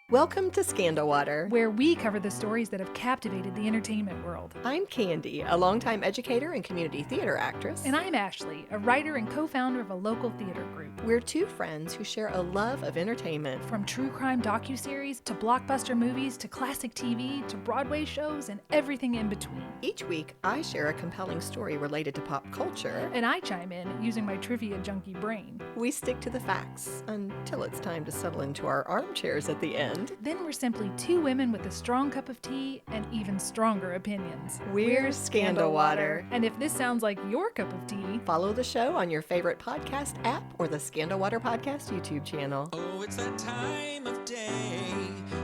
Welcome to Scandalwater, where we cover the stories that have captivated the entertainment world. I'm Candy, a longtime educator and community theater actress. And I'm Ashley, a writer and co-founder of a local theater group. We're two friends who share a love of entertainment. From true crime docuseries to blockbuster movies to classic TV to Broadway shows and everything in between. Each week, I share a compelling story related to pop culture. And I chime in using my trivia junkie brain. We stick to the facts until it's time to settle into our armchairs at the end. Then we're simply two women with a strong cup of tea and even stronger opinions. We're Scandalwater. And if this sounds like your cup of tea, follow the show on your favorite podcast app or the Scandalwaterpodcast YouTube channel. Oh, it's that time of day.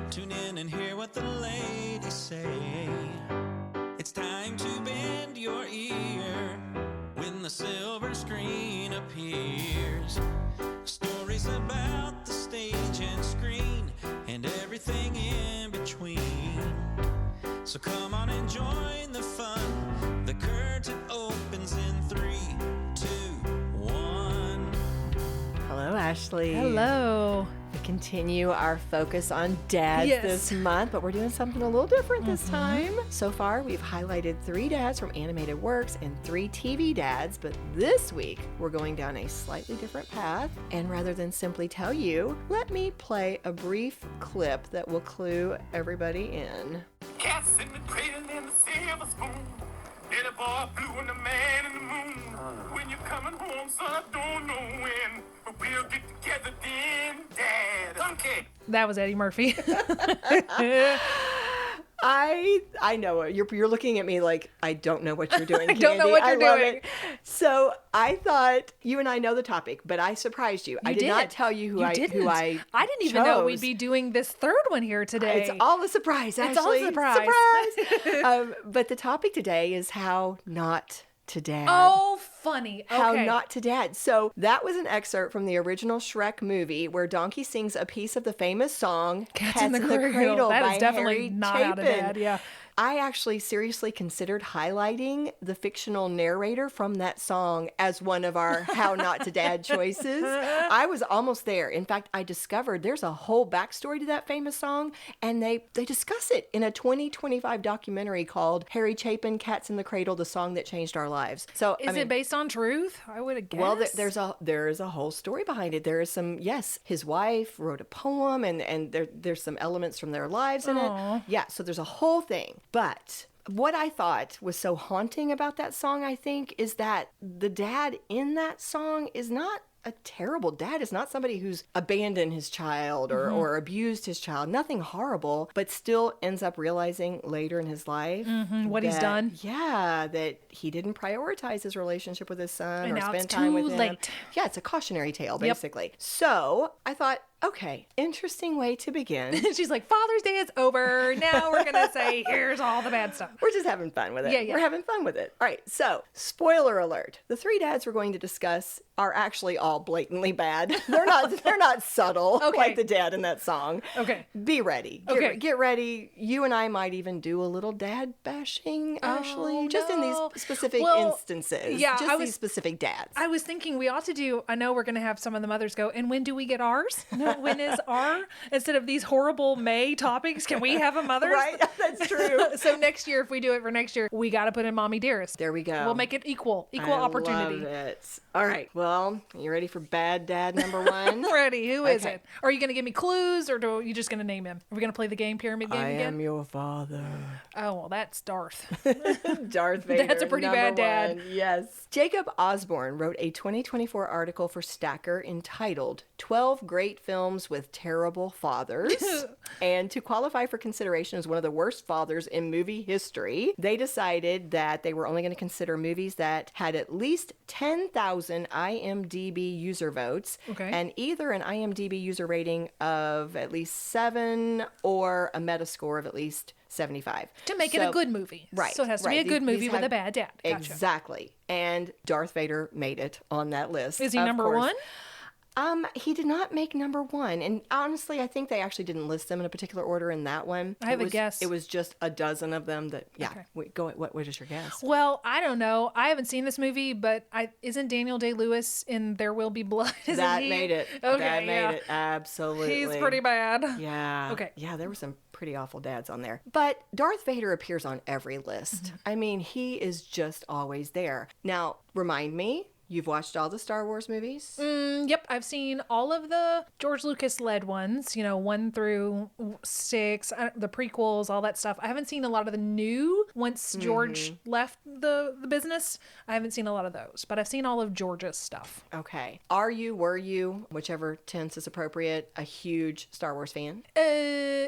Tune in and hear what the ladies say. It's time to bend your ear when the silver screen appears. Stories about the stage and screen and everything in between. So come on and join the fun. The curtain opens in 3, 2, 1. Hello, Ashley. hello. We continue our focus on dads this month, but we're doing something a little different this time. So far, we've highlighted 3 dads from animated works and 3 TV dads, but this week, we're going down a slightly different path. And rather than simply tell you, let me play a brief clip that will clue everybody in. Cats in the cradle and the silver spoon. Little boy blue and the man in the moon. When you're coming home, son, I don't know when. But we'll get together then, Dad. Donkey. That was Eddie Murphy. I know it. You're looking at me like I don't know what you're doing. I don't know what you're love doing. It. So I thought you and I know the topic, but I surprised you. I did not tell you who I didn't even chose. know we'd be doing this third one here today. It's all a surprise, Ashley. It's all a surprise. Surprise. But the topic today is how not to dad. Oh, funny. Okay. How not to dad. So that was an excerpt from the original Shrek movie where Donkey sings a piece of the famous song Cats in the Cradle. That by is definitely Harry not Chapin. out of dad, yeah. I actually seriously considered highlighting the fictional narrator from that song as one of our how not to dad choices. I was almost there. In fact, I discovered there's a whole backstory to that famous song, and they discuss it in a 2025 documentary called Harry Chapin, Cats in the Cradle, the song that changed our lives. So Is it based on truth? I would have guessed. Well, there is a whole story behind it. There is some, his wife wrote a poem, and there's some elements from their lives in it. Yeah, so there's a whole thing. But what I thought was so haunting about that song, I think, is that the dad in that song is not a terrible dad. Is not somebody who's abandoned his child or abused his child. Nothing horrible, but still ends up realizing later in his life what he's done. Yeah, that he didn't prioritize his relationship with his son And or now spend it's time too with him. late. Yeah, it's a cautionary tale, basically. So I thought, okay, interesting way to begin. She's like, Father's Day is over. Now we're going to say, here's all the bad stuff. We're just having fun with it. Yeah. We're having fun with it. All right, so spoiler alert. The 3 dads we're going to discuss are actually all blatantly bad. They're not subtle like the dad in that song. Okay. Be ready. Get ready. You and I might even do a little dad bashing, Ashley, just in these specific instances. Yeah, just these specific dads. I was thinking we ought to do, I know we're going to have some of the mothers go, and when do we get ours? When is our? Instead of these horrible May topics, can we have a mother's? Right, that's true. So next year, if we do it for next year, we got to put in Mommy Dearest. There we go. We'll make it equal opportunity. Love it. All right. Well, you ready for bad dad number 1? Ready. Who is it? Are you going to give me clues, or are you just going to name him? Are we going to play the pyramid game again? I am your father. Oh, well, that's Darth. Darth Vader. That's a pretty bad dad. 1. Yes. Jacob Osborne wrote a 2024 article for Stacker entitled 12 Great Films with Terrible Fathers. And to qualify for consideration as one of the worst fathers in movie history, they decided that they were only going to consider movies that had at least 10,000 IMDb user votes and either an IMDb user rating of at least 7 or a Metascore of at least 75. To make it a good movie. Right. So it has to be a good movie with a bad dad. Gotcha. Exactly. And Darth Vader made it on that list. Is he number 1? He did not make number one. And honestly, I think they actually didn't list them in a particular order in that one. I have a guess. It was just a dozen of them that, yeah. Okay. Wait, what is your guess? Well, I don't know. I haven't seen this movie, but isn't Daniel Day-Lewis in There Will Be Blood? That made it. Okay, that made it. Absolutely. He's pretty bad. Yeah. Okay. Yeah, there were some pretty awful dads on there. But Darth Vader appears on every list. I mean, he is just always there. Now, remind me, you've watched all the Star Wars movies? Yep, I've seen all of the George Lucas led ones, 1 through 6, the prequels, all that stuff. I haven't seen a lot of the new once George left the business. I haven't seen a lot of those, but I've seen all of George's stuff. Okay. Were you, whichever tense is appropriate, a huge Star Wars fan?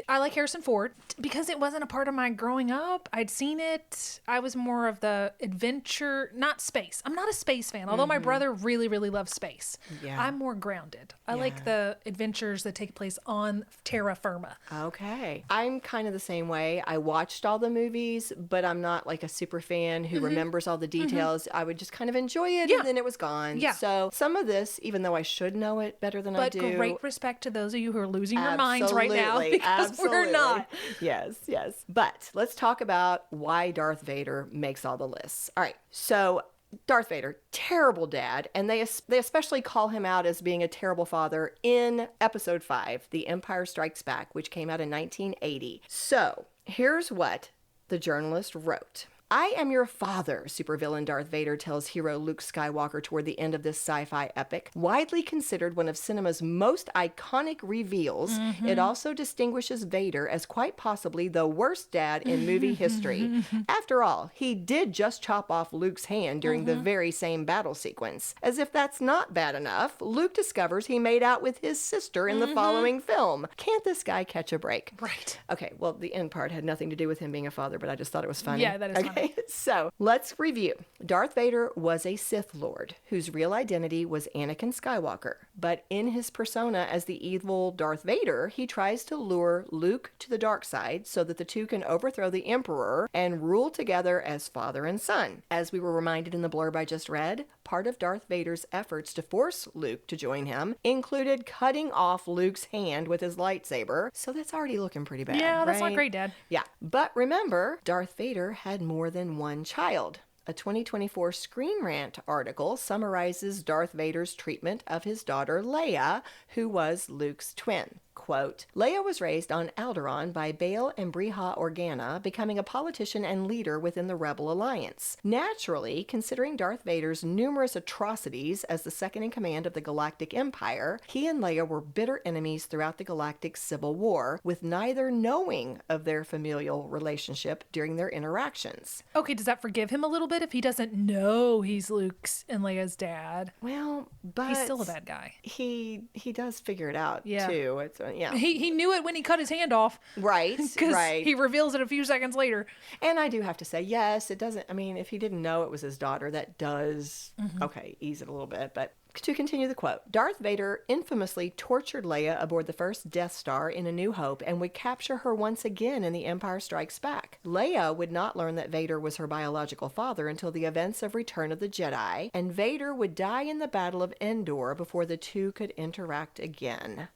I like Harrison Ford because it wasn't a part of my growing up. I'd seen it. I was more of the adventure, not space. I'm not a space fan, although my brother really, really loves space. Yeah. I'm more grounded. I like the adventures that take place on terra firma. Okay. I'm kind of the same way. I watched all the movies, but I'm not like a super fan who remembers all the details. I would just kind of enjoy it and then it was gone. Yeah. So some of this, even though I should know it better than I But do. great respect to those of you who are losing your minds right now because we're not. Yes, yes. But let's talk about why Darth Vader makes all the lists. All right. So Darth Vader, terrible dad, and they especially call him out as being a terrible father in Episode 5, The Empire Strikes Back, which came out in 1980. So, here's what the journalist wrote. I am your father, supervillain Darth Vader tells hero Luke Skywalker toward the end of this sci-fi epic. Widely considered one of cinema's most iconic reveals, it also distinguishes Vader as quite possibly the worst dad in movie history. After all, he did just chop off Luke's hand during the very same battle sequence. As if that's not bad enough, Luke discovers he made out with his sister in the following film. Can't this guy catch a break? Right. Okay, well, the end part had nothing to do with him being a father, but I just thought it was funny. Yeah, that is funny. So let's review. Darth Vader was a Sith Lord whose real identity was Anakin Skywalker. But in his persona as the evil Darth Vader, he tries to lure Luke to the dark side so that the two can overthrow the Emperor and rule together as father and son. As we were reminded in the blurb I just read, part of Darth Vader's efforts to force Luke to join him included cutting off Luke's hand with his lightsaber. So that's already looking pretty bad. Yeah, that's right? not great, Dad. Yeah, but remember, Darth Vader had more than one child. A 2024 Screen Rant article summarizes Darth Vader's treatment of his daughter Leia, who was Luke's twin. Quote, Leia was raised on Alderaan by Bail and Breha Organa, becoming a politician and leader within the Rebel Alliance. Naturally, considering Darth Vader's numerous atrocities as the second in command of the Galactic Empire, he and Leia were bitter enemies throughout the Galactic Civil War, with neither knowing of their familial relationship during their interactions. Okay, does that forgive him a little bit if he doesn't know he's Luke's and Leia's dad? Well, but He's still a bad guy. He does figure it out, Yeah. too. It's yeah. He knew it when he cut his hand off. Right, Because right. he reveals it a few seconds later. And I do have to say, yes, it doesn't, I mean, if he didn't know it was his daughter, that does, okay, ease it a little bit. But to continue the quote, Darth Vader infamously tortured Leia aboard the first Death Star in A New Hope and would capture her once again in The Empire Strikes Back. Leia would not learn that Vader was her biological father until the events of Return of the Jedi, and Vader would die in the Battle of Endor before the two could interact again.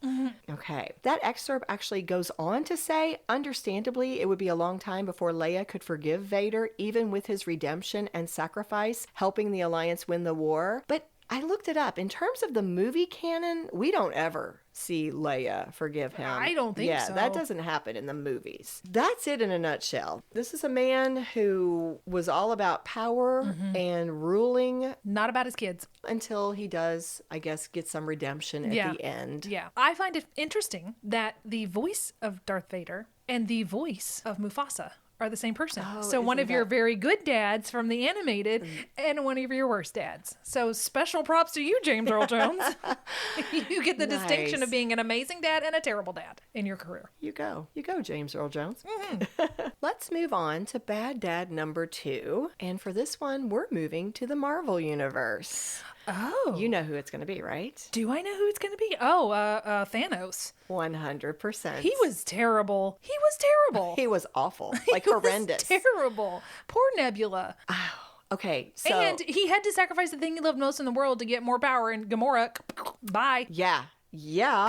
Okay. That excerpt actually goes on to say, understandably, it would be a long time before Leia could forgive Vader, even with his redemption and sacrifice, helping the Alliance win the war. But I looked it up. In terms of the movie canon, we don't ever see Leia forgive him. I don't think so. Yeah, that doesn't happen in the movies. That's it in a nutshell. This is a man who was all about power and ruling Not about his kids. until he does, I guess, get some redemption at the end. Yeah. I find it interesting that the voice of Darth Vader and the voice of Mufasa are the same person. Oh, so one isn't of your that- very good dads from the animated and one of your worst dads. So special props to you, James Earl Jones. You get the distinction Nice. of being an amazing dad and a terrible dad in your career. You go, James Earl Jones. Let's move on to bad dad number 2. And for this one, we're moving to the Marvel Universe. Oh. You know who it's going to be, right? Do I know who it's going to be? Oh, Thanos. 100%. He was terrible. He was terrible. He was awful, like He was horrendous. terrible. Poor Nebula. Okay, so... And he had to sacrifice the thing he loved most in the world to get more power, and Gamora, bye. Yeah.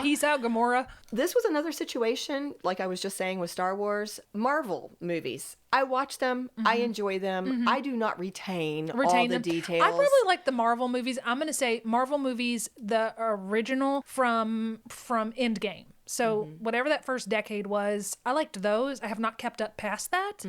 Peace out, Gamora. This was another situation, like I was just saying with Star Wars, Marvel movies. I watch them. I enjoy them. I do not retain all the details. I probably like the Marvel movies. I'm going to say Marvel movies, the original from Endgame. So whatever that first decade was, I liked those. I have not kept up past that.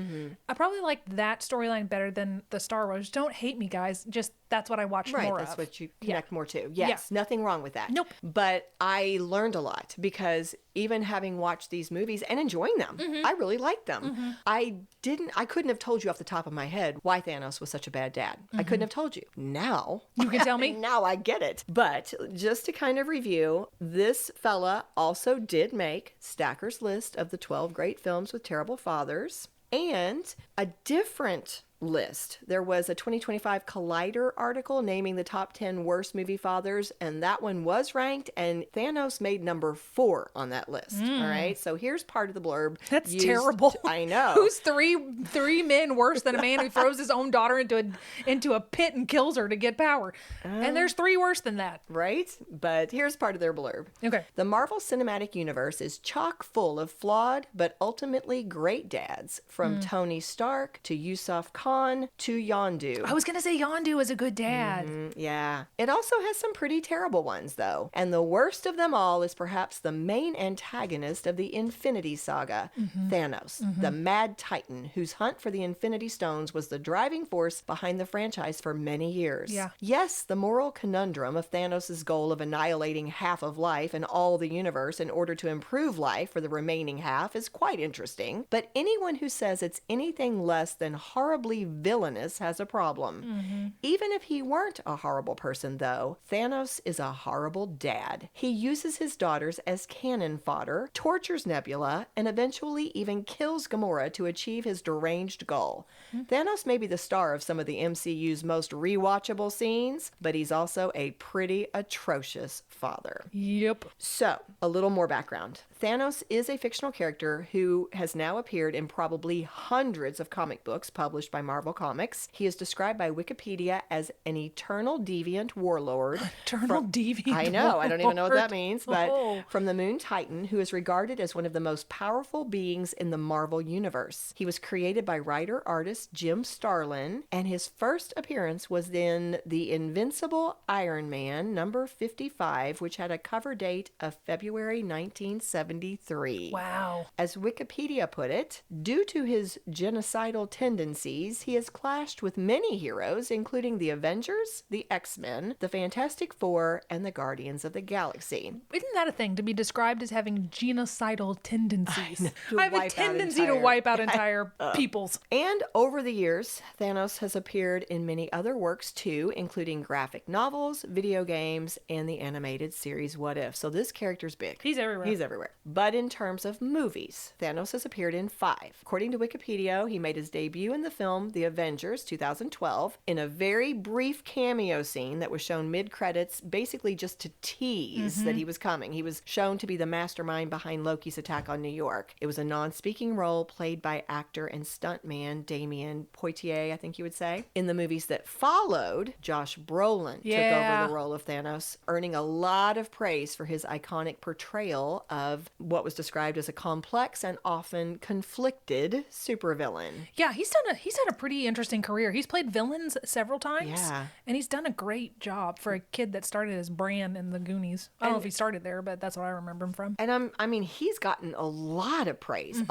I probably liked that storyline better than the Star Wars. Don't hate me, guys. Just that's what I watch more of. Right, that's what you connect more to. Yes, nothing wrong with that. Nope. But I learned a lot because even having watched these movies and enjoying them, I really liked them. I couldn't have told you off the top of my head why Thanos was such a bad dad. I couldn't have told you. Now, you can tell me. Now I get it. But just to kind of review, this fella also did make Stacker's list of the 12 great films with terrible fathers, and a different list. There was a 2025 Collider article naming the top 10 worst movie fathers, and that one was ranked, and Thanos made number 4 on that list. All right, so here's part of the blurb. That's terrible. I know. Who's three men worse than a man who throws his own daughter into a pit and kills her to get power? And there's 3 worse than that. Right? But here's part of their blurb. Okay. The Marvel Cinematic Universe is chock full of flawed but ultimately great dads, from Tony Stark to Yusuf Khan to Yondu. I was going to say Yondu is a good dad. Yeah. It also has some pretty terrible ones, though. And the worst of them all is perhaps the main antagonist of the Infinity Saga, Thanos, the Mad Titan, whose hunt for the Infinity Stones was the driving force behind the franchise for many years. Yeah. Yes, the moral conundrum of Thanos' goal of annihilating half of life and all the universe in order to improve life for the remaining half is quite interesting, but anyone who says it's anything less than horribly villainous has a problem. Even if he weren't a horrible person, though, Thanos is a horrible dad. He uses his daughters as cannon fodder, tortures Nebula, and eventually even kills Gamora to achieve his deranged goal. Thanos may be the star of some of the MCU's most rewatchable scenes, but he's also a pretty atrocious father. Yep. So, a little more background. Thanos is a fictional character who has now appeared in probably hundreds of comic books published by Marvel Comics. He is described by Wikipedia as an eternal deviant warlord. Eternal deviant I know, I don't even know what that warlord. means, but from the Moon Titan, who is regarded as one of the most powerful beings in the Marvel Universe. He was created by writer-artist Jim Starlin, and his first appearance was in The Invincible Iron Man, number 55, which had a cover date of February 1973. Wow. As Wikipedia put it, due to his genocidal tendencies, he has clashed with many heroes, including the Avengers, the X-Men, the Fantastic Four, and the Guardians of the Galaxy. Isn't that a thing, to be described as having genocidal tendencies? To I have a wipe out tendency to entire- wipe out entire peoples. And over the years, Thanos has appeared in many other works too, including graphic novels, video games, and the animated series What If. So this character's big. He's everywhere. He's everywhere. But in terms of movies, Thanos has appeared in 5. According to Wikipedia, he made his debut in the film The Avengers 2012 in a very brief cameo scene that was shown mid-credits, basically just to tease that he was coming. He was shown to be the mastermind behind Loki's attack on New York. It was a non-speaking role played by actor and stuntman Damien Poitier, I think you would say. In the movies that followed, Josh Brolin took over the role of Thanos, earning a lot of praise for his iconic portrayal of what was described as a complex and often conflicted supervillain. Yeah, he's had a pretty interesting career. He's played villains several times. Yeah. And he's done a great job for a kid that started as Bran in the Goonies. I don't know if he started there, but that's what I remember him from. And I mean, he's gotten a lot of praise,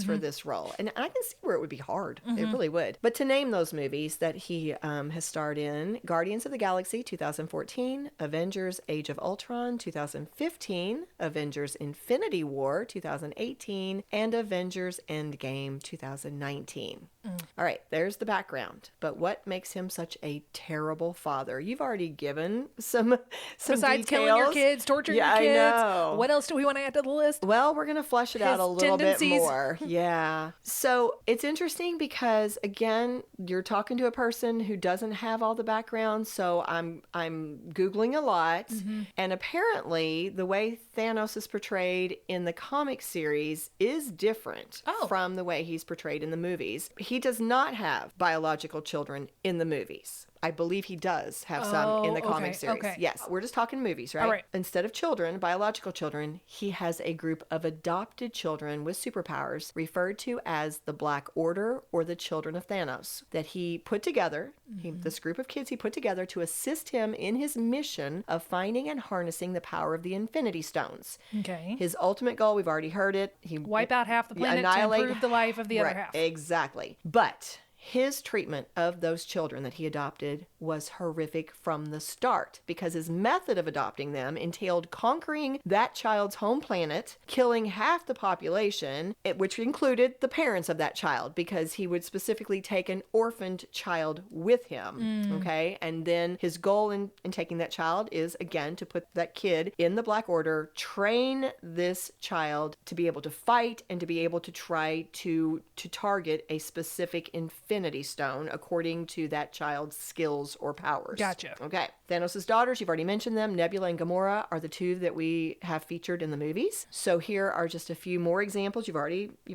for this role. And I can see where it would be hard. It really would. But to name those movies that he has starred in, Guardians of the Galaxy 2014, Avengers Age of Ultron 2015, Avengers Infinity War 2018, and Avengers Endgame 2019. All right, there's the background. But what makes him such a terrible father? You've already given some Besides details. killing your kids, torturing your kids. I know. What else do we want to add to the list? Well, we're going to flesh it out a His little tendencies. bit more. Yeah. So it's interesting because, again, you're talking to a person who doesn't have all the background. So I'm Googling a lot. And apparently the way Thanos is portrayed in the comic series is different from the way he's portrayed in the movies. he does not have biological children in the movies. I believe he does have some in the comic series. Okay. Yes, we're just talking movies, right? All right. Instead of children, biological children, he has a group of adopted children with superpowers referred to as the Black Order or the Children of Thanos that he put together, this group of kids he put together to assist him in his mission of finding and harnessing the power of the Infinity Stones. Okay. His ultimate goal, we've already heard it. He Wipe out half the planet to annihilate improve the life of the other Right, half. Exactly. But his treatment of those children that he adopted was horrific from the start because his method of adopting them entailed conquering that child's home planet, killing half the population, which included the parents of that child, because he would specifically take an orphaned child with him. Okay. And then his goal in taking that child is, again, to put that kid in the Black Order, train this child to be able to fight and to be able to try to target a specific Infinity Stone according to that child's skills or powers. Gotcha. Okay. Thanos' daughters, you've already mentioned them. Nebula and Gamora are the two that we have featured in the movies. So here are just a few more examples. You've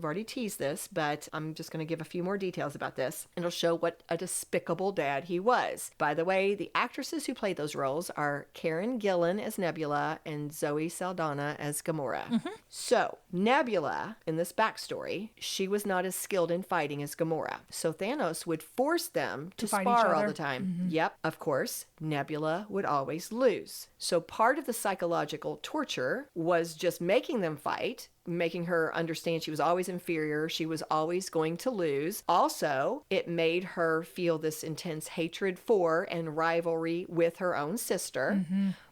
already teased this, but I'm just going to give a few more details about this. And it'll show what a despicable dad he was. By the way, the actresses who played those roles are Karen Gillan as Nebula and Zoe Saldana as Gamora. So Nebula, in this backstory, she was not as skilled in fighting as Gamora. So Thanos would force them to fight each spar all other. the time. Yep. Of course, Nebula would always lose. So part of the psychological torture was just making them fight, making her understand she was always inferior. She was always going to lose. Also, it made her feel this intense hatred for and rivalry with her own sister.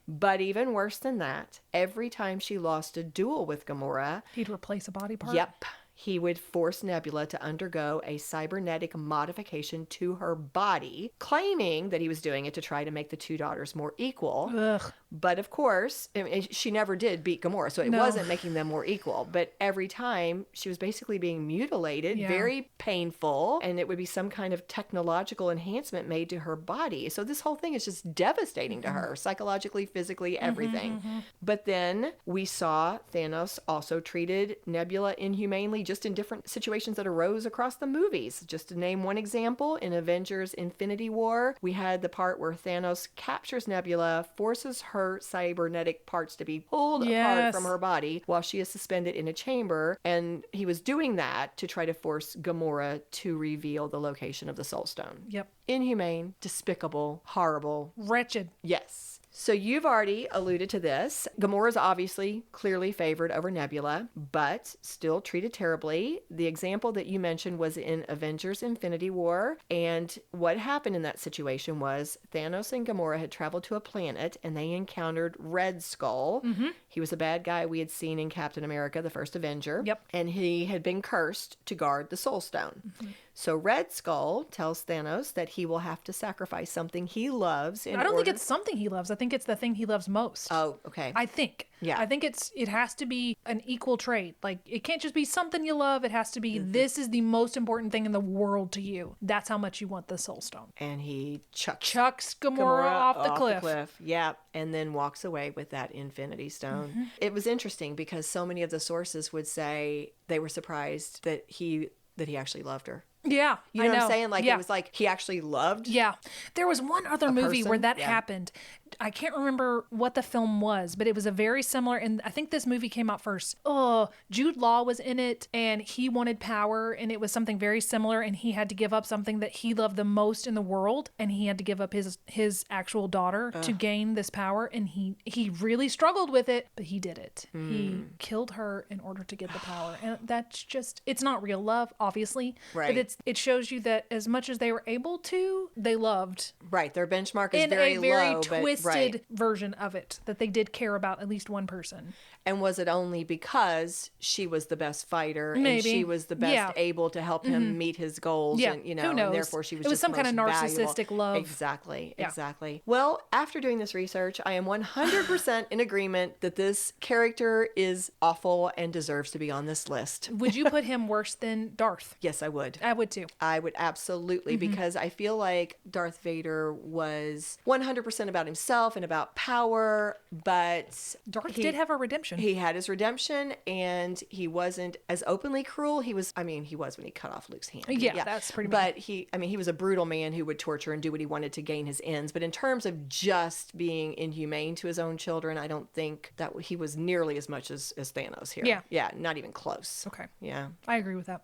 But even worse than that, every time she lost a duel with Gamora, He'd replace a body part. yep, he would force Nebula to undergo a cybernetic modification to her body, claiming that he was doing it to try to make the two daughters more equal. Ugh. But of course, I mean, she never did beat Gamora, so it No. wasn't making them more equal. But every time she was basically being mutilated, Yeah. very painful, and it would be some kind of technological enhancement made to her body. So this whole thing is just devastating to her, psychologically, physically, everything. But then we saw Thanos also treated Nebula inhumanely, just in different situations that arose across the movies. Just to name one example, in Avengers Infinity War, we had the part where Thanos captures Nebula, forces her cybernetic parts to be pulled apart Yes. from her body while she is suspended in a chamber. And he was doing that to try to force Gamora to reveal the location of the Soul Stone. Yep. Inhumane, despicable, horrible. Wretched. Yes. So you've already alluded to this. Gamora's obviously clearly favored over Nebula, but still treated terribly. The example that you mentioned was in Avengers Infinity War. And what happened in that situation was Thanos and Gamora had traveled to a planet and they encountered Red Skull. He was a bad guy we had seen in Captain America, the first Avenger. Yep. And he had been cursed to guard the Soul Stone. So Red Skull tells Thanos that he will have to sacrifice something he loves in I don't think order- it's something he loves. I think it's the thing he loves most. Oh, okay. I think. Yeah. I think it has to be an equal trait. Like, it can't just be something you love. It has to be, this is the most important thing in the world to you. That's how much you want the Soul Stone. And he chucks Gamora off the cliff. Yeah, and then walks away with that Infinity Stone. It was interesting because so many of the sources would say they were surprised that he actually loved her. Yeah. You know I what I'm saying? Like, yeah. it was like he actually loved. Yeah. There was one other movie where person? that Yeah. happened. I can't remember what the film was, but it was a very similar, and I think this movie came out first. Oh, Jude Law was in it, and he wanted power, and it was something very similar, and he had to give up something that he loved the most in the world, and he had to give up his actual daughter to gain this power, and he really struggled with it, but he did it. He killed her in order to get the power, and that's just, it's not real love, obviously, Right. but it shows you that as much as they were able to, they loved Right. Their benchmark is in very a very low, but twisted right. version of it, that they did care about at least one person. And was it only because she was the best fighter and Maybe. she was the best Yeah. able to help him meet his goals? Yeah. And, Who and knows? therefore she was It was just some the kind of most valuable. narcissistic love. Exactly. Yeah. Exactly. Well, after doing this research, I am 100% in agreement that this character is awful and deserves to be on this list. Would you put him worse than Darth? Yes, I would. I would would too. I would absolutely, because I feel like Darth Vader was 100% about himself and about power, but Darth did have a redemption. He had his redemption, and he wasn't as openly cruel. He was when he cut off Luke's hand. Yeah, that's pretty But he was a brutal man who would torture and do what he wanted to gain his ends. But in terms of just being inhumane to his own children, I don't think that he was nearly as much as Thanos here. Yeah. Yeah, not even close. Okay. Yeah. I agree with that.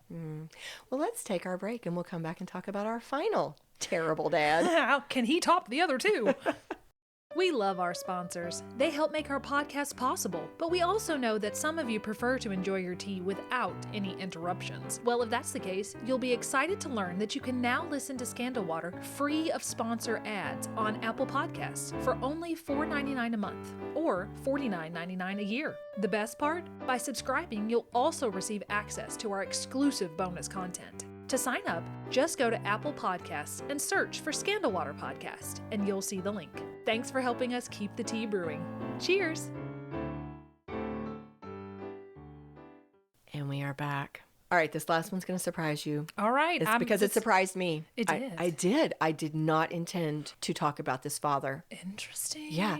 Well, let's take our break, and we'll come back and talk about our final terrible dad. How can he top the other two? We love our sponsors. They help make our podcast possible, but we also know that some of you prefer to enjoy your tea without any interruptions. Well, if that's the case, you'll be excited to learn that you can now listen to Scandal Water free of sponsor ads on Apple Podcasts for only $4.99 a month or $49.99 a year. The best part? By subscribing, you'll also receive access to our exclusive bonus content. To sign up, just go to Apple Podcasts and search for Scandal Water Podcast, and you'll see the link. Thanks for helping us keep the tea brewing. Cheers! And we are back. All right, this last one's going to surprise you. All right. It's because it surprised me. It did. I did. I did not intend to talk about this father. Interesting. Yeah.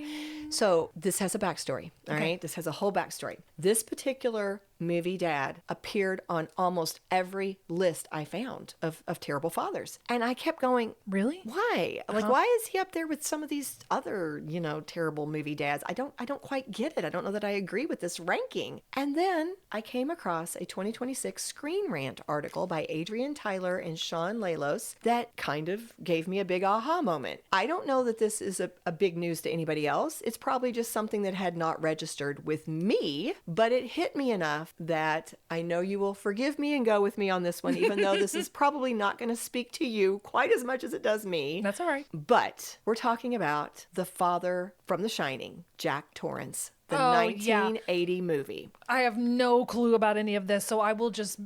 So this has a backstory. All right. This has a whole backstory. This particular movie dad appeared on almost every list I found of terrible fathers. And I kept going, really? Why? Like, why is he up there with some of these other, terrible movie dads? I don't quite get it. I don't know that I agree with this ranking. And then I came across a 2026 Screen Rant article by Adrian Tyler and Sean Lalos that kind of gave me a big aha moment. I don't know that this is a big news to anybody else. It's probably just something that had not registered with me, but it hit me enough that I know you will forgive me and go with me on this one, even though this is probably not going to speak to you quite as much as it does me. That's all right. But we're talking about the father from The Shining, Jack Torrance, the 1980 movie. I have no clue about any of this, so I will just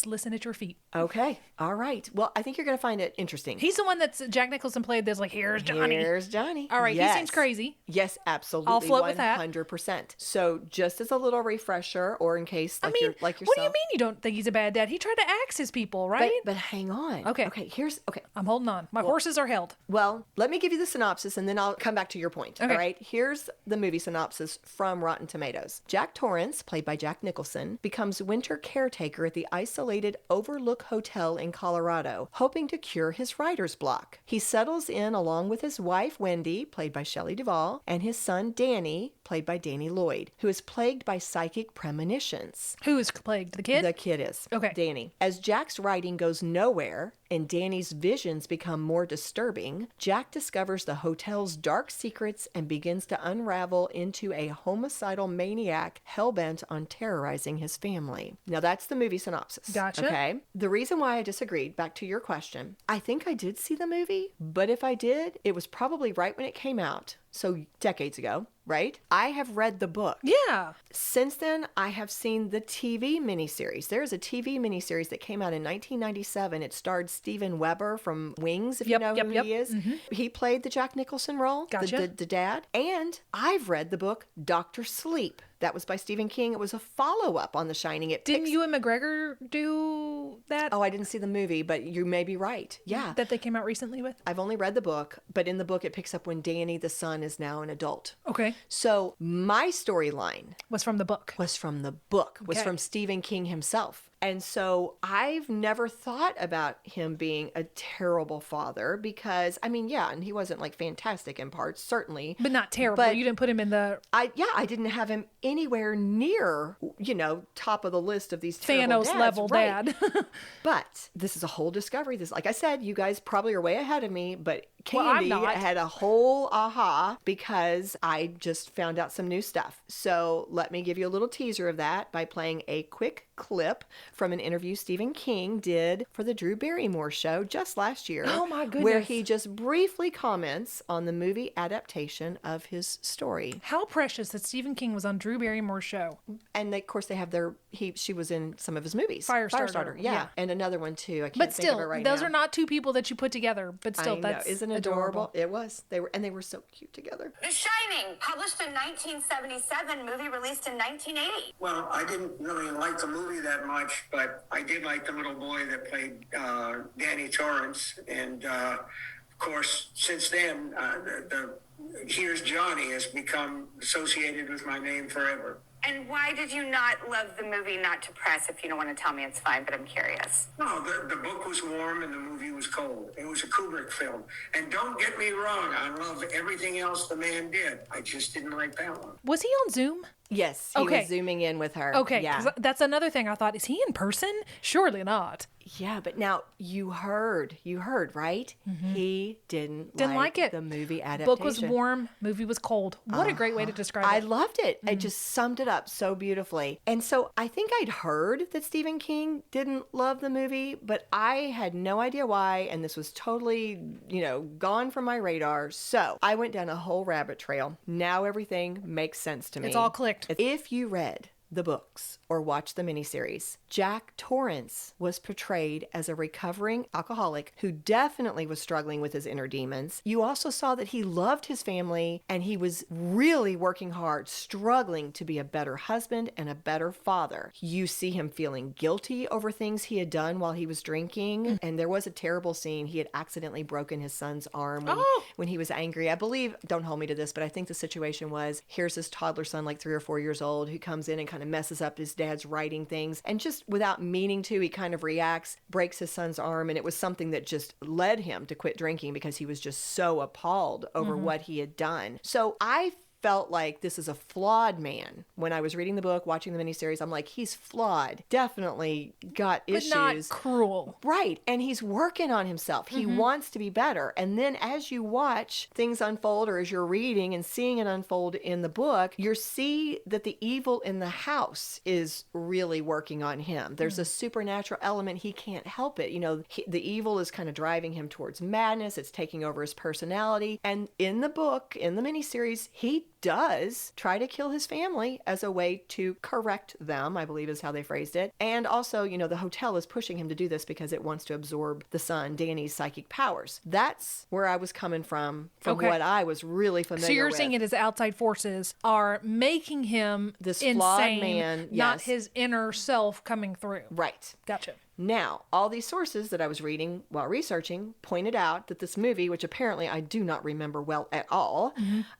listen at your feet. Okay. All right. Well, I think you're going to find it interesting. He's the one that's Jack Nicholson played. There's like, here's Johnny. Here's Johnny. All right. Yes. He seems crazy. Yes, absolutely. I'll float with that. 100%. So just as a little refresher, or in case like you're like yourself. What do you mean you don't think he's a bad dad? He tried to axe his people, right? But hang on. Okay. Okay. I'm holding on. My horses are held. Well, let me give you the synopsis and then I'll come back to your point. Okay. All right. Here's the movie synopsis from Rotten Tomatoes. Jack Torrance, played by Jack Nicholson, becomes winter caretaker at the isolated Overlook Hotel in Colorado, hoping to cure his writer's block. He settles in along with his wife, Wendy, played by Shelley Duvall, and his son, Danny, played by Danny Lloyd, who is plagued by psychic premonitions. Who is plagued? The kid? The kid is. Okay. Danny. As Jack's writing goes nowhere and Danny's visions become more disturbing, Jack discovers the hotel's dark secrets and begins to unravel into a homicidal maniac hellbent on terrorizing his family. Now that's the movie synopsis. Gotcha. Okay. The reason why I disagreed, back to your question, I think I did see the movie, but if I did, it was probably right when it came out. So decades ago, right? I have read the book. Yeah. Since then, I have seen the TV miniseries. There's a TV miniseries that came out in 1997. It starred Steven Weber from Wings, if you know who he is. Mm-hmm. He played the Jack Nicholson role, Gotcha. the dad. And I've read the book Dr. Sleep. That was by Stephen King. It was a follow-up on The Shining. Didn't Ewan McGregor do that? Oh, I didn't see the movie, but you may be right. Yeah. That they came out recently with? I've only read the book, but in the book it picks up when Danny, the son, is now an adult. Okay. So my storyline was from the book. Was from the book. Was from Stephen King himself. And so I've never thought about him being a terrible father because, I mean, yeah, and he wasn't like fantastic in parts, certainly. But not terrible. But you didn't put him in the... I didn't have him anywhere near, top of the list of these terrible Thanos dads. level dad. But this is a whole discovery. This, like I said, you guys probably are way ahead of me, but Candy had a whole aha because I just found out some new stuff. So let me give you a little teaser of that by playing a quick clip from an interview Stephen King did for the Drew Barrymore show just last year. Oh my goodness. Where he just briefly comments on the movie adaptation of his story. How precious that Stephen King was on Drew Barrymore's show. And of course they have she was in some of his movies. Firestarter. Yeah. And another one too. I can't but think of still, it right those now. are not two people that you put together. But still, that's isn't it adorable? It was. They were so cute together. The Shining, published in 1977, movie released in 1980. Well, I didn't really like the movie that much. but I did like the little boy that played Danny Torrance. And, of course, since then, the Here's Johnny has become associated with my name forever. And why did you not love the movie Not to Press? If you don't want to tell me, it's fine, but I'm curious. No, the book was warm and the movie was cold. It was a Kubrick film. And don't get me wrong, I love everything else the man did. I just didn't like that one. Was he on Zoom? Yes, he was zooming in with her. Okay, yeah. 'cause that's another thing I thought. Is he in person? Surely not. Yeah, but now you heard, right? He didn't like it. the movie adaptation. Book was warm, movie was cold. What a great way to describe it. I loved it. It just summed it up so beautifully. And so I think I'd heard that Stephen King didn't love the movie, but I had no idea why, and this was totally, gone from my radar. So I went down a whole rabbit trail. Now everything makes sense to me. It's all clicked. If you read the books or watched the miniseries, Jack Torrance was portrayed as a recovering alcoholic who definitely was struggling with his inner demons. You also saw that he loved his family and he was really working hard, struggling to be a better husband and a better father. You see him feeling guilty over things he had done while he was drinking. And there was a terrible scene. He had accidentally broken his son's arm when he was angry. I believe, don't hold me to this, but I think the situation was, here's his toddler son, like 3 or 4 years old, who comes in and kind of messes up his dad's writing things, and just without meaning to, he kind of reacts, breaks his son's arm, and it was something that just led him to quit drinking because he was just so appalled over what he had done. So I felt like this is a flawed man. When I was reading the book, watching the miniseries, I'm like, he's flawed. Definitely got issues. But not cruel. Right. And he's working on himself. He wants to be better. And then as you watch things unfold, or as you're reading and seeing it unfold in the book, you see that the evil in the house is really working on him. There's a supernatural element. He can't help it. The evil is kind of driving him towards madness. It's taking over his personality. And in the book, in the miniseries, he does try to kill his family as a way to correct them, I believe is how they phrased it. And also, the hotel is pushing him to do this because it wants to absorb the son, Danny's psychic powers. That's where I was coming from what I was really familiar with. So you're seeing it as outside forces are making him this insane, flawed man, not yes. his inner self coming through. Right. Gotcha. Now, all these sources that I was reading while researching pointed out that this movie, which apparently I do not remember well at all,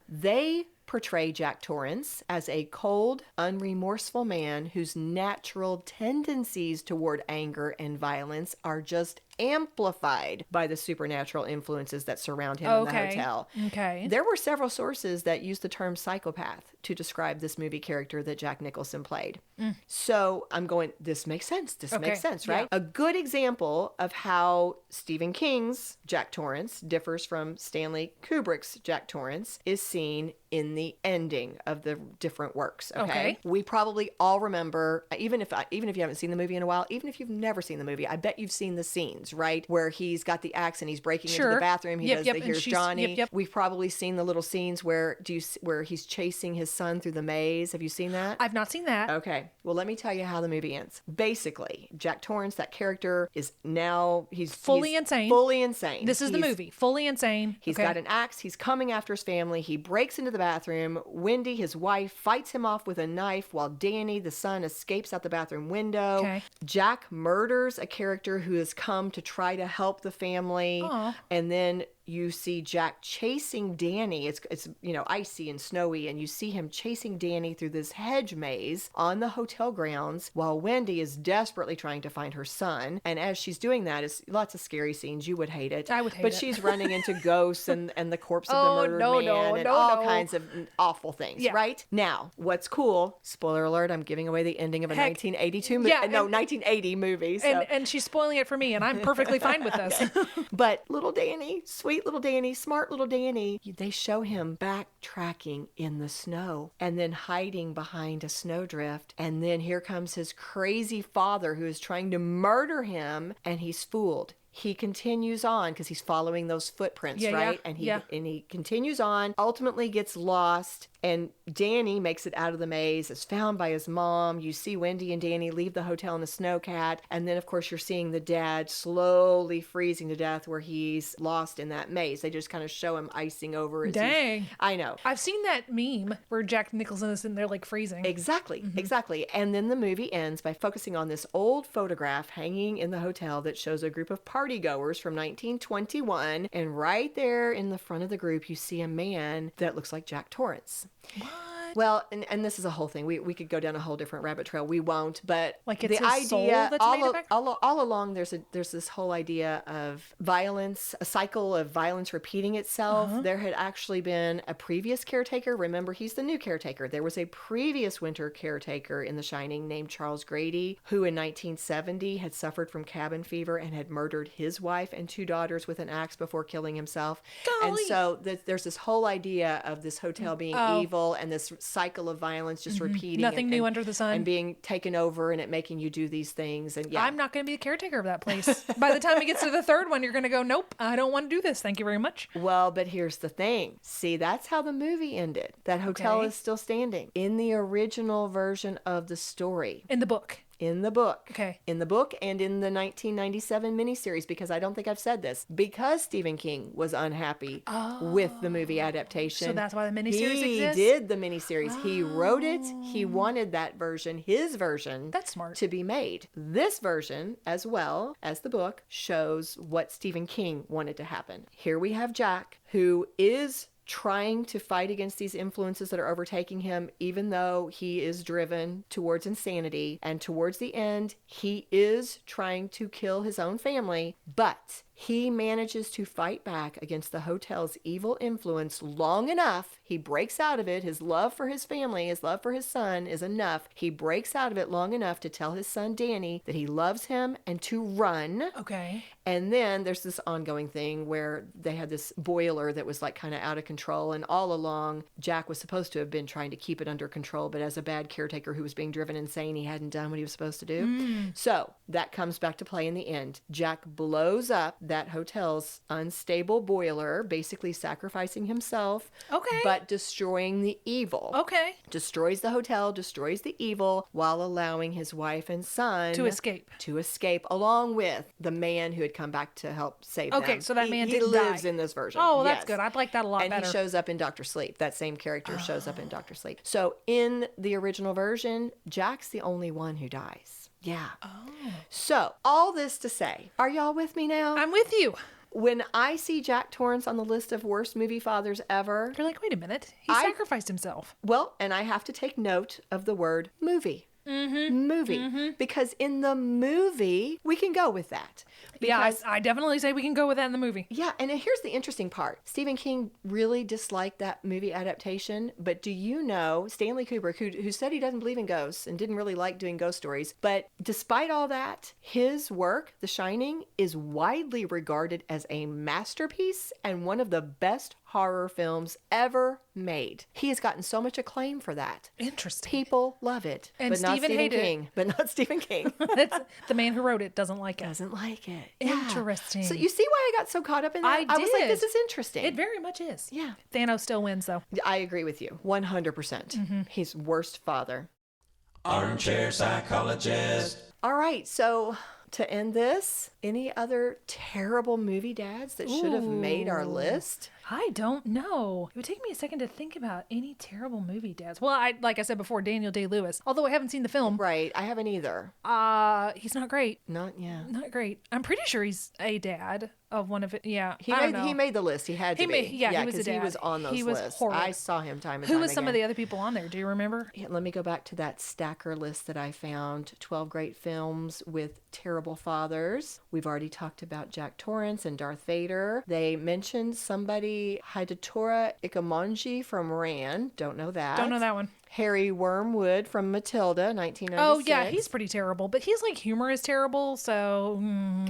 they portray Jack Torrance as a cold, unremorseful man whose natural tendencies toward anger and violence are just amplified by the supernatural influences that surround him in the hotel. Okay. There were several sources that used the term psychopath to describe this movie character that Jack Nicholson played. So I'm going, this makes sense. This makes sense, right? Yeah. A good example of how Stephen King's Jack Torrance differs from Stanley Kubrick's Jack Torrance is seen in the ending of the different works. Okay. We probably all remember, even if you haven't seen the movie in a while, even if you've never seen the movie, I bet you've seen the scenes, right? Where he's got the axe and he's breaking into the bathroom. He does the Here's Johnny. We've probably seen the little scenes where he's chasing his son through the maze. Have you seen that? I've not seen that. Okay. Well, let me tell you how the movie ends. Basically, Jack Torrance, that character, is now he's Fully insane. Fully insane. This is the movie. Fully insane. He's got an axe. He's coming after his family. He breaks into the bathroom. Wendy, his wife, fights him off with a knife while Danny, the son, escapes out the bathroom window. Okay. Jack murders a character who has come to try to help the family. Aww. And then you see Jack chasing Danny. It's icy and snowy, and you see him chasing Danny through this hedge maze on the hotel grounds while Wendy is desperately trying to find her son. And as she's doing that, it's lots of scary scenes. You would hate it. I would hate it. But she's running into ghosts and the corpse of the murdered man and all kinds of awful things, right? Now, what's cool, spoiler alert, I'm giving away the ending of a 1982 movie. 1980 movie. So. And she's spoiling it for me, and I'm perfectly fine with this. But little Danny, sweet little Danny, smart little Danny, they show him backtracking in the snow and then hiding behind a snowdrift. And then here comes his crazy father who is trying to murder him, and he's fooled. He continues on because he's following those footprints, right? And he continues on, ultimately gets lost. And Danny makes it out of the maze, is found by his mom. You see Wendy and Danny leave the hotel in a snowcat. And then, of course, you're seeing the dad slowly freezing to death where he's lost in that maze. They just kind of show him icing over. Dang. I know. I've seen that meme where Jack Nicholson is in there like freezing. Exactly. And then the movie ends by focusing on this old photograph hanging in the hotel that shows a group of party goers from 1921. And right there in the front of the group, you see a man that looks like Jack Torrance. What? Well, and this is a whole thing. We could go down a whole different rabbit trail. We won't, but Like it's the his idea soul that's made it back? all along there's this whole idea of violence, a cycle of violence repeating itself. There had actually been a previous caretaker. Remember, he's the new caretaker. There was a previous winter caretaker in The Shining named Charles Grady, who in 1970 had suffered from cabin fever and had murdered his wife and 2 daughters with an axe before killing himself. Golly. And so there's this whole idea of this hotel being evil and this cycle of violence just repeating. Nothing new under the sun. And being taken over and it making you do these things. And yeah. I'm not going to be the caretaker of that place. By the time it gets to the third one, you're going to go, nope, I don't want to do this. Thank you very much. Well, but here's the thing. See, that's how the movie ended. That hotel Okay. is still standing. In the original version of the story. In the book. In the book. Okay. In the book and in the 1997 miniseries, because I don't think I've said this, because Stephen King was unhappy with the movie adaptation. So that's why the miniseries He exists? did the miniseries. He wrote it. He wanted that version, his version, That's smart. to be made. This version, as well as the book, shows what Stephen King wanted to happen. Here we have Jack, who is trying to fight against these influences that are overtaking him, even though he is driven towards insanity. And towards the end, he is trying to kill his own family, but he manages to fight back against the hotel's evil influence long enough. He breaks out of it. His love for his family, his love for his son is enough. He breaks out of it long enough to tell his son Danny that he loves him and to run. Okay. And then there's this ongoing thing where they had this boiler that was like kind of out of control. And all along, Jack was supposed to have been trying to keep it under control. But as a bad caretaker who was being driven insane, he hadn't done what he was supposed to do. So that comes back to play in the end. Jack blows up that hotel's unstable boiler, basically sacrificing himself. Okay. But destroying the evil. Okay. Destroys the hotel, destroys the evil, while allowing his wife and son To escape. To escape, along with the man who had come back to help save them. Okay, so that man he didn't lives die. in this version. Oh, well, that's Yes. good. I'd like that a lot and better. he shows up in Dr. Sleep. That same character shows up in Dr. Sleep. So in the original version, Jack's the only one who dies. Yeah. Oh. So all this to say, are y'all with me now? I'm with you. When I see Jack Torrance on the list of worst movie fathers ever, You're like, wait a minute. He sacrificed himself. well, and I have to take note of the word movie. Movie. Because in the movie, we can go with that. Yeah, Because I definitely say we can go with that in the movie. yeah, and here's the interesting part. Stephen King really disliked that movie adaptation, but do you know Stanley Kubrick, who said he doesn't believe in ghosts and didn't really like doing ghost stories, but despite all that, his work, The Shining, is widely regarded as a masterpiece and one of the best horror films ever made. He has gotten so much acclaim for that. Interesting. People love it, And but not Stephen Stephen hated it. King. But not Stephen King. That's the man who wrote it doesn't like it. Doesn't like it. Yeah. Interesting. So you see why I got so caught up in that? I was like, did. this is interesting. It very much is. Yeah. Thanos still wins, though. I agree with you. 100%. He's worst father. Armchair psychologist. All right. So to end this, any other terrible movie dads that should have made our list? I don't know. It would take me a second to think about any terrible movie dads. Well, like I said before, Daniel Day-Lewis. Although I haven't seen the film, Right. I haven't either. he's not great. Not yet. Not great. I'm pretty sure he's a dad of one of it. Yeah, He I don't made know. he made the list. He had to He be. made- yeah, he was a 'cause he dad. was on those He was lists. horrid. I saw him time and Who time was some of again. the other people on there? Do you remember? Yeah, let me go back to that stacker list that I found. 12 great films with terrible fathers. We've already talked about Jack Torrance and Darth Vader. They mentioned somebody, Hidatora Ikamonji from Ran. Don't know that. Don't know that one. Harry Wormwood from Matilda, 1996. Oh, yeah, he's pretty terrible, but his like humor is terrible, so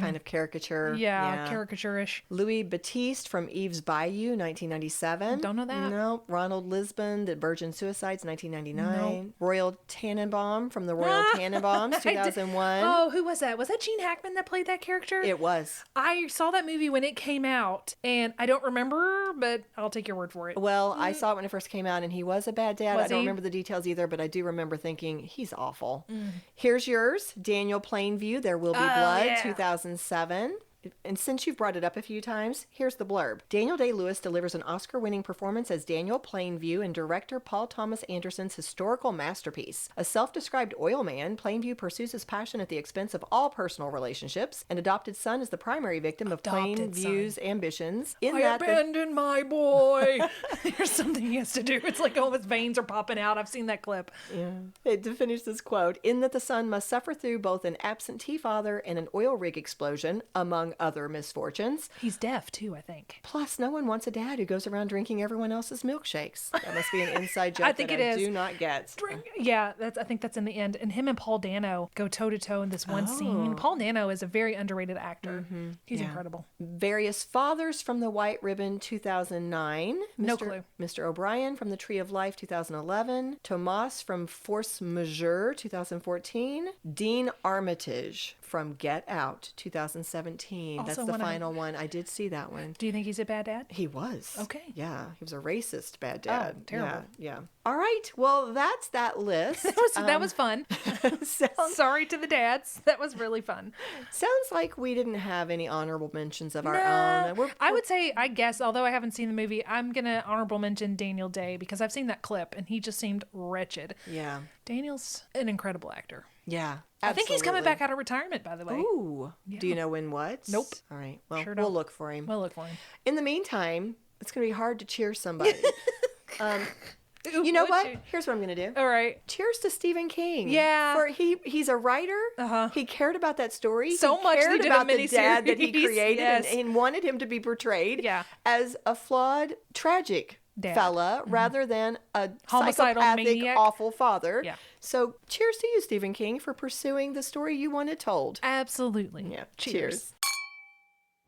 kind of caricature. yeah, caricature-ish. Louis Batiste from Eve's Bayou, 1997. Don't know that. No. Ronald Lisbon, The Virgin Suicides, 1999. Royal Tannenbaum from The Royal Tannenbaums, 2001. Oh, who was that? Was that Gene Hackman that played that character? It was. I saw that movie when it came out, and I don't remember, but I'll take your word for it. Well, I saw it when it first came out, and he was a bad dad. Was I don't he? remember the details either, but I do remember thinking, he's awful. Here's yours, Daniel Plainview, There Will Be Blood, yeah. 2007. And since you've brought it up a few times, here's the blurb. Daniel Day-Lewis delivers an Oscar-winning performance as Daniel Plainview in director Paul Thomas Anderson's historical masterpiece. A self-described oil man, Plainview pursues his passion at the expense of all personal relationships. An adopted son is the primary victim of Adopted Plainview's ambitions. In I that the- abandoned my boy. There's something he has to do. It's like all his veins are popping out. I've seen that clip. To finish this quote, in that the son must suffer through both an absentee father and an oil rig explosion, among other misfortunes. He's deaf too, I think. Plus, no one wants a dad who goes around drinking everyone else's milkshakes. That must be an inside joke I think that it I is. do not get. Yeah, I think that's in the end. And him and Paul Dano go toe to toe in this one scene. Paul Dano is a very underrated actor. He's incredible. Various fathers from the White Ribbon, 2009. No clue. Mr. O'Brien from the Tree of Life, 2011. Tomas from Force Majeure, 2014. Dean Armitage from Get Out, 2017. Also That's the one I- final one. I did see that one. Do you think he's a bad dad? He was. Okay. Yeah, he was a racist bad dad. Oh, terrible. Yeah. All right. Well, that's that list. That was fun. Sorry to the dads. That was really fun. Sounds like we didn't have any honorable mentions of our own. I would say, I guess, although I haven't seen the movie, I'm going to honorable mention Daniel Day because I've seen that clip and he just seemed wretched. Yeah. Daniel's an incredible actor. Yeah. I think he's coming absolutely. back out of retirement, by the way. Ooh. Do you know when what? Nope. All right. Well, Sure we'll don't. look for him. We'll look for him. In the meantime, it's going to be hard to cheer somebody. You know Would what? you? Here's what I'm going to do. All right. Cheers to Stephen King. Yeah. For he's a writer. He cared about that story. So he much cared they did a about the dad that he miniseries. created Yes. and wanted him to be portrayed Yeah. as a flawed, tragic Dad. fella rather than a Homicidal psychopathic, maniac. awful father. Yeah. So cheers to you, Stephen King, for pursuing the story you wanted told. Absolutely. Yeah. Cheers.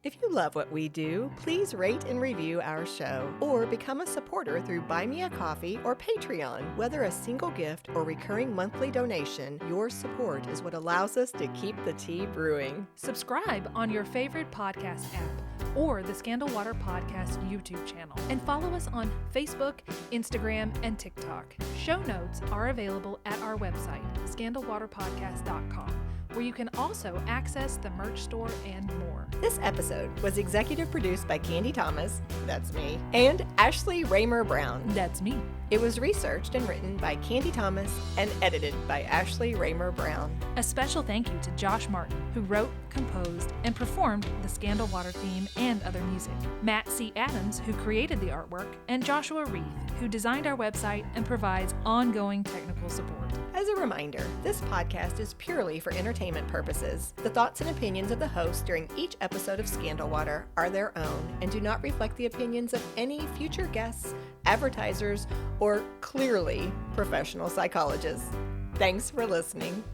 If you love what we do, please rate and review our show or become a supporter through Buy Me a Coffee or Patreon. Whether a single gift or recurring monthly donation, your support is what allows us to keep the tea brewing. Subscribe on your favorite podcast app or the Scandal Water Podcast YouTube channel. And follow us on Facebook, Instagram, and TikTok. Show notes are available at our website, scandalwaterpodcast.com, where you can also access the merch store and more. This episode was executive produced by Candy Thomas, that's me, and Ashley Raymer Brown. That's me. It was researched and written by Candy Thomas and edited by Ashley Raymer Brown. A special thank you to Josh Martin, who wrote, composed, and performed the Scandal Water theme and other music. Matt C. Adams, who created the artwork, and Joshua Reith, who designed our website and provides ongoing technical support. As a reminder, this podcast is purely for entertainment purposes. The thoughts and opinions of the host during each episode of Scandal Water are their own and do not reflect the opinions of any future guests, advertisers, or clearly professional psychologists. Thanks for listening.